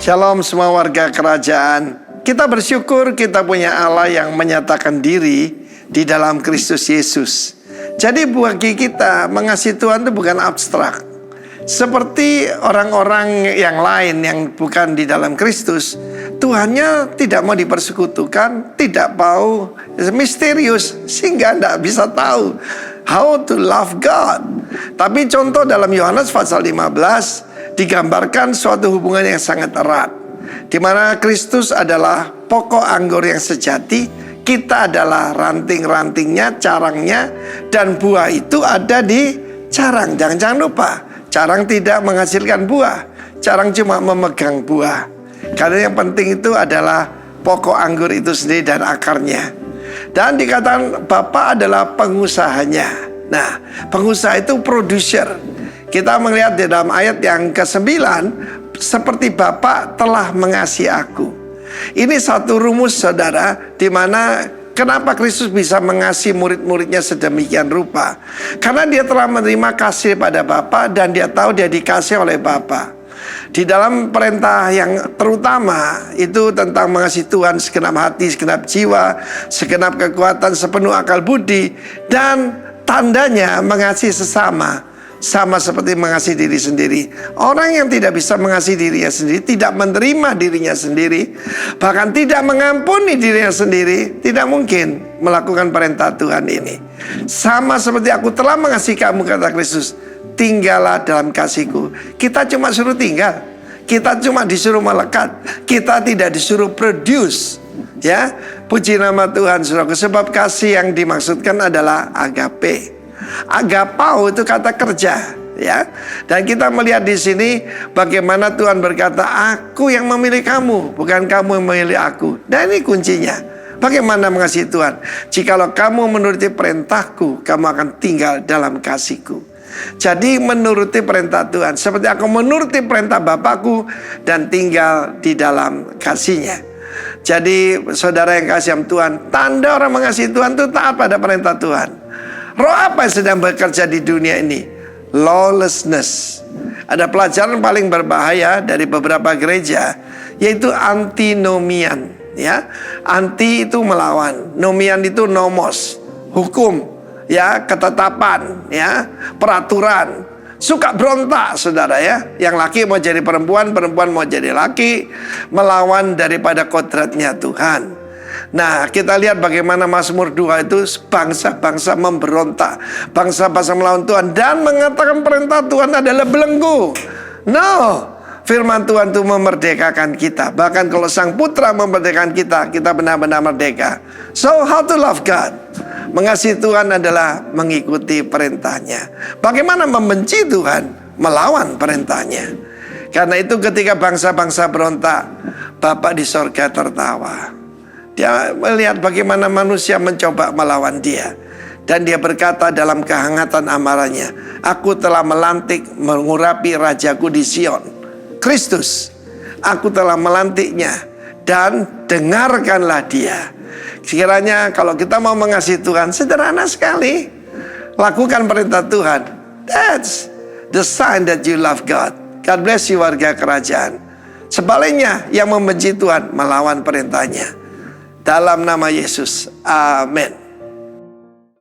Shalom semua warga kerajaan. Kita bersyukur kita punya Allah yang menyatakan diri di dalam Kristus Yesus. Jadi bagi kita mengasihi Tuhan itu bukan abstrak. Seperti orang-orang yang lain yang bukan di dalam Kristus, Tuhannya tidak mau dipersekutukan, tidak mau misterius sehingga tidak bisa tahu how to love God. Tapi contoh dalam Yohanes pasal 15 digambarkan suatu hubungan yang sangat erat, di mana Kristus adalah pokok anggur yang sejati, kita adalah ranting-rantingnya, carangnya, dan buah itu ada di carang. Jangan lupa, carang tidak menghasilkan buah, carang cuma memegang buah. Karena yang penting itu adalah pokok anggur itu sendiri dan akarnya. Dan dikatakan Bapa adalah pengusahanya. Nah, pengusaha itu producer. Kita melihat di dalam ayat yang ke-9, seperti Bapa telah mengasihi aku. Ini satu rumus saudara, di mana kenapa Kristus bisa mengasihi murid-muridnya sedemikian rupa. Karena dia telah menerima kasih pada Bapa dan dia tahu dia dikasih oleh Bapa. Di dalam perintah yang terutama itu tentang mengasihi Tuhan segenap hati, segenap jiwa, segenap kekuatan, sepenuh akal budi, dan tandanya mengasihi sesama sama seperti mengasihi diri sendiri. Orang yang tidak bisa mengasihi dirinya sendiri, tidak menerima dirinya sendiri, bahkan tidak mengampuni dirinya sendiri, tidak mungkin melakukan perintah Tuhan ini. Sama seperti aku telah mengasihi kamu, kata Kristus, tinggallah dalam kasihku. Kita cuma suruh tinggal, kita cuma disuruh melekat, kita tidak disuruh produce. Ya, puji nama Tuhan, saudara. Sebab kasih yang dimaksudkan adalah agape. Agapao itu kata kerja, ya. Dan kita melihat di sini bagaimana Tuhan berkata, aku yang memilih kamu, bukan kamu yang memilih aku. Dan ini kuncinya. Bagaimana mengasihi Tuhan? Jikalau kamu menuruti perintahku, kamu akan tinggal dalam kasihku. Jadi menuruti perintah Tuhan seperti aku menuruti perintah Bapakku dan tinggal di dalam kasihnya. Jadi saudara yang kasih Tuhan, tanda orang mengasihi Tuhan itu taat pada perintah Tuhan. Roh apa yang sedang bekerja di dunia ini? Lawlessness. Ada pelajaran paling berbahaya dari beberapa gereja, yaitu antinomian. Ya, anti itu melawan, nomian itu nomos, hukum, ya, ketetapan, ya, peraturan. Suka berontak, saudara, ya. Yang laki mau jadi perempuan, perempuan mau jadi laki, melawan daripada kodratnya Tuhan. Nah, kita lihat bagaimana Mazmur 2 itu bangsa-bangsa memberontak, bangsa-bangsa melawan Tuhan dan mengatakan perintah Tuhan adalah belenggu. No, firman Tuhan itu memerdekakan kita. Bahkan kalau Sang Putra memerdekakan kita, kita benar-benar merdeka. So, how to love God? Mengasihi Tuhan adalah mengikuti perintahnya. Bagaimana membenci Tuhan? Melawan perintahnya. Karena itu ketika bangsa-bangsa berontak, Bapa di sorga tertawa. Dia melihat bagaimana manusia mencoba melawan dia. Dan dia berkata dalam kehangatan amarahnya, aku telah melantik mengurapi rajaku di Sion, Kristus. Aku telah melantiknya dan dengarkanlah dia. Sekiranya kalau kita mau mengasihi Tuhan, sederhana sekali. Lakukan perintah Tuhan. That's the sign that you love God. God bless you warga kerajaan. Sebaliknya yang membenci Tuhan melawan perintahnya. Dalam nama Yesus, amin.